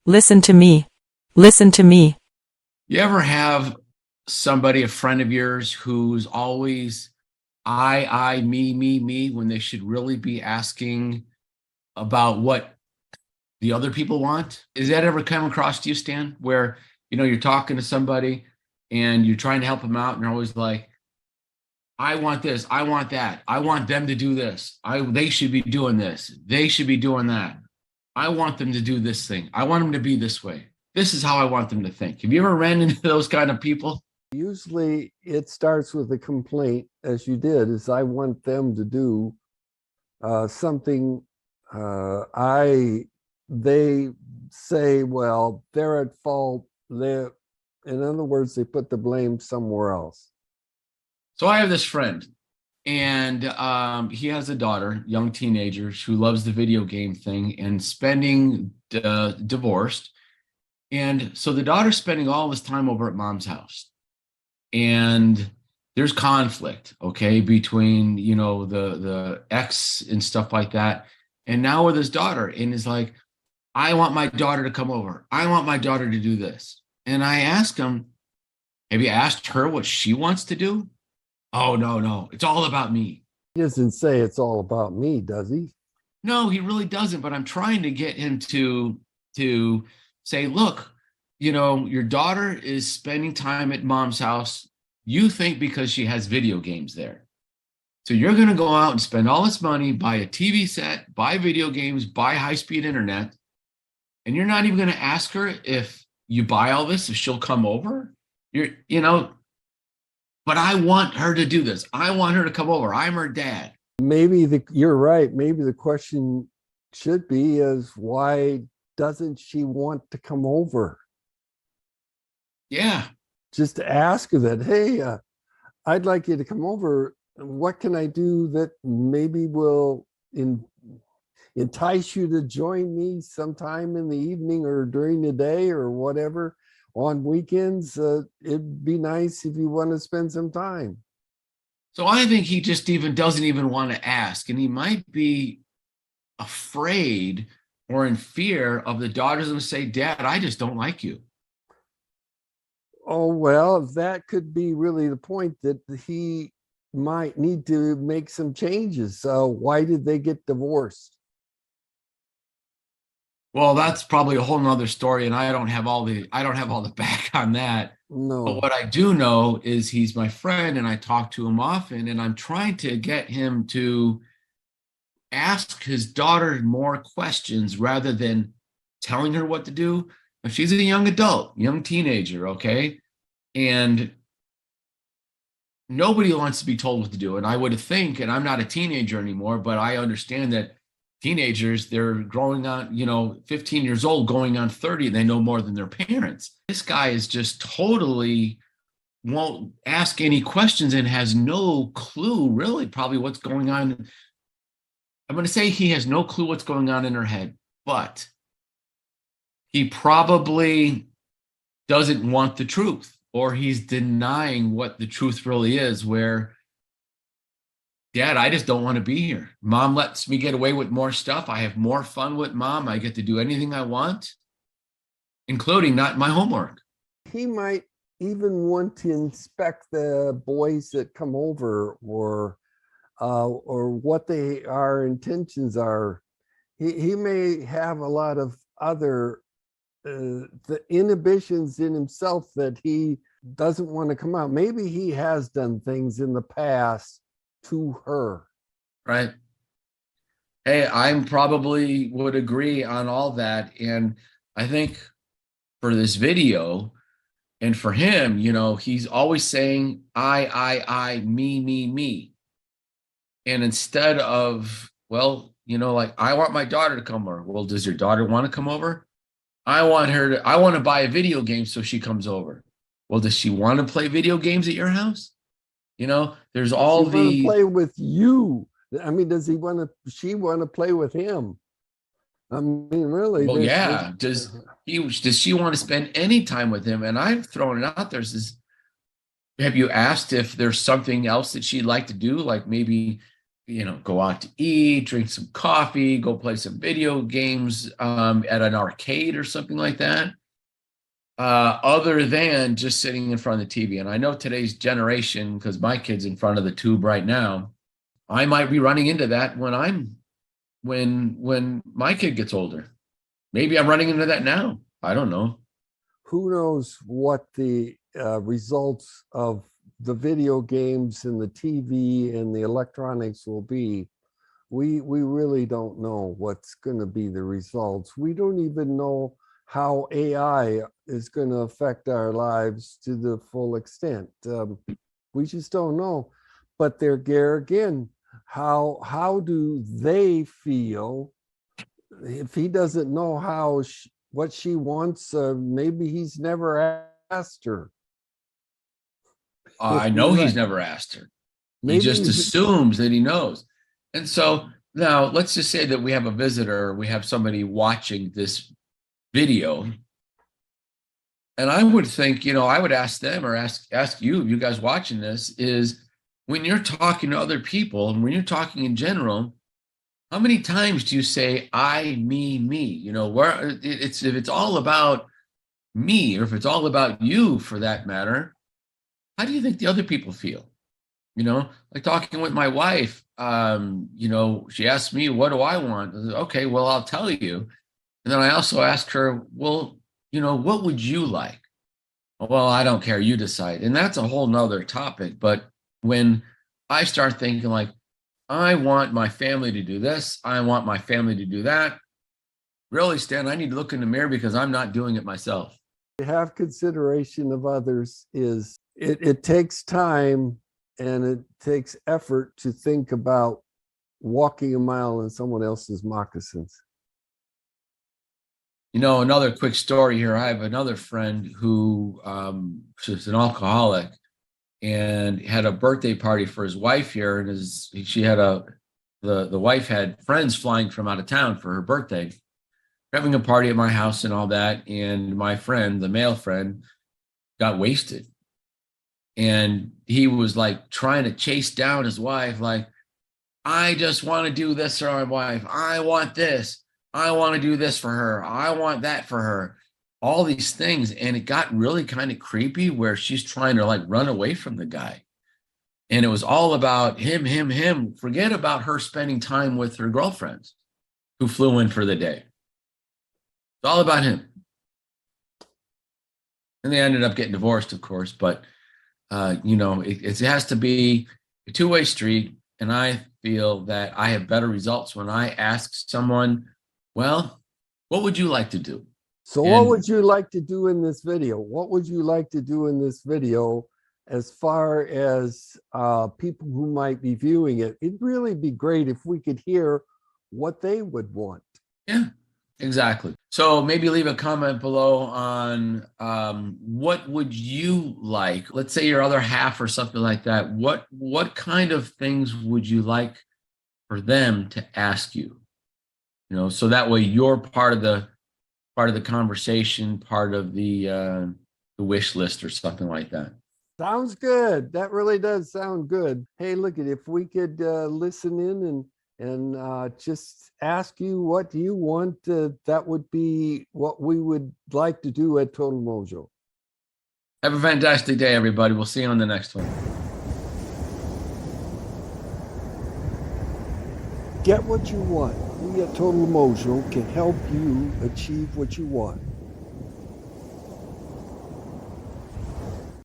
Listen to me. Listen to me. You ever have somebody, a friend of yours, who's always me, when they should really be asking about what the other people want? Is that ever come across to you, Stan, where you're talking to somebody and you're trying to help them out and they're always like, I want this, I want that, I want them to do this. They should be doing this, they should be doing that. I want them to do this thing. I want them to be this way. This is how I want them to think. Have you ever ran into those kind of people? Usually it starts with a complaint, as you did, is I want them to do something. They say, well, they're at fault. In other words, they put the blame somewhere else. So I have this friend, and he has a daughter, young teenager, who loves the video game thing and spending divorced. And so the daughter's spending all this time over at mom's house. And there's conflict, okay, between, the ex and stuff like that. And now with his daughter, and is like, I want my daughter to come over. I want my daughter to do this. And I ask him, have you asked her what she wants to do? Oh, no. It's all about me. He doesn't say it's all about me, does he? No, he really doesn't. But I'm trying to get him to say, look, your daughter is spending time at mom's house. You think because she has video games there. So you're going to go out and spend all this money, buy a TV set, buy video games, buy high-speed internet. And you're not even going to ask her if you buy all this, if she'll come over. But I want her to do this. I want her to come over. I'm her dad. You're right. Maybe the question should be is, why doesn't she want to come over? Yeah. Just to ask her that, hey, I'd like you to come over. What can I do that maybe will entice you to join me sometime in the evening or during the day or whatever? On weekends, it'd be nice if you want to spend some time. So I think he just even doesn't even want to ask. And he might be afraid or in fear of the daughters going to say, Dad, I just don't like you. Oh, well, that could be really the point, that he might need to make some changes. So why did they get divorced? Well, that's probably a whole nother story, and I don't have all the back on that. But No. what I do know is he's my friend, and I talk to him often, and I'm trying to get him to ask his daughter more questions rather than telling her what to do. But she's a young adult, young teenager, okay? And nobody wants to be told what to do. And I would think, and I'm not a teenager anymore, but I understand that teenagers, they're growing on, 15 years old, going on 30, and they know more than their parents. This guy is just totally won't ask any questions and has no clue, really, probably what's going on. I'm going to say he has no clue what's going on in her head, but he probably doesn't want the truth, or he's denying what the truth really is, where, Dad, I just don't want to be here. Mom lets me get away with more stuff. I have more fun with Mom. I get to do anything I want, including not my homework. He might even want to inspect the boys that come over, or what our intentions are. He may have a lot of other the inhibitions in himself that he doesn't want to come out. Maybe he has done things in the past to her. Right. Hey, I probably would agree on all that. And I think for this video and for him, he's always saying, me. And instead of, well, like, I want my daughter to come over. Well, does your daughter want to come over? I want to buy a video game so she comes over. Well, does she want to play video games at your house? There's all She want to the play with you. I mean, she want to play with him? I mean, really, well, yeah. Does she want to spend any time with him? And I've thrown it out there. Have you asked if there's something else that she'd like to do? Like maybe, go out to eat, drink some coffee, go play some video games at an arcade or something like that, other than just sitting in front of the TV. And I know today's generation, because my kid's in front of the tube right now, I might be running into that when my kid gets older. Maybe I'm running into that now. I don't know. Who knows what the results of the video games and the TV and the electronics will be. We really don't know what's going to be the results. We don't even know how AI is going to affect our lives to the full extent. We just don't know. But there again, how do they feel if he doesn't know what she wants? Maybe he's never asked her. I know he's never asked her. He just assumes that he knows. And so now let's just say that we have a visitor, we have somebody watching this video. And I would think, I would ask them, or ask you guys watching this, is when you're talking to other people and when you're talking in general, how many times do you say I, me? Where if it's all about me, or if it's all about you for that matter, how do you think the other people feel? Like talking with my wife, she asked me, what do I want? I said, okay, well, I'll tell you. And then I also asked her, well, what would you like? Well, I don't care, you decide. And that's a whole nother topic. But when I start thinking like, I want my family to do this, I want my family to do that, really, Stan, I need to look in the mirror because I'm not doing it myself. To have consideration of others it takes time and it takes effort to think about walking a mile in someone else's moccasins. Another quick story here. I have another friend who was an alcoholic and had a birthday party for his wife here. And the wife had friends flying from out of town for her birthday, having a party at my house and all that. And my friend, the male friend, got wasted. And he was like trying to chase down his wife, like, I just want to do this for my wife. I want this. I want to do this for her. I want that for her. All these things. And it got really kind of creepy where she's trying to like run away from the guy. And it was all about him. Forget about her spending time with her girlfriends who flew in for the day. It's all about him. And they ended up getting divorced, of course. But, it has to be a two-way street. And I feel that I have better results when I ask someone, well, what would you like to do? So what would you like to do in this video? What would you like to do in this video as far as people who might be viewing it? It'd really be great if we could hear what they would want. Yeah, exactly. So maybe leave a comment below on what would you like? Let's say your other half or something like that. What kind of things would you like for them to ask you? So that way you're part of the conversation, part of the wish list or something like that. Sounds good. That really does sound good. Hey, look, if we could listen in and just ask you what you want, that would be what we would like to do at Total Mojo. Have a fantastic day, everybody. We'll see you on the next one. Get what you want. We at Total Mojo can help you achieve what you want.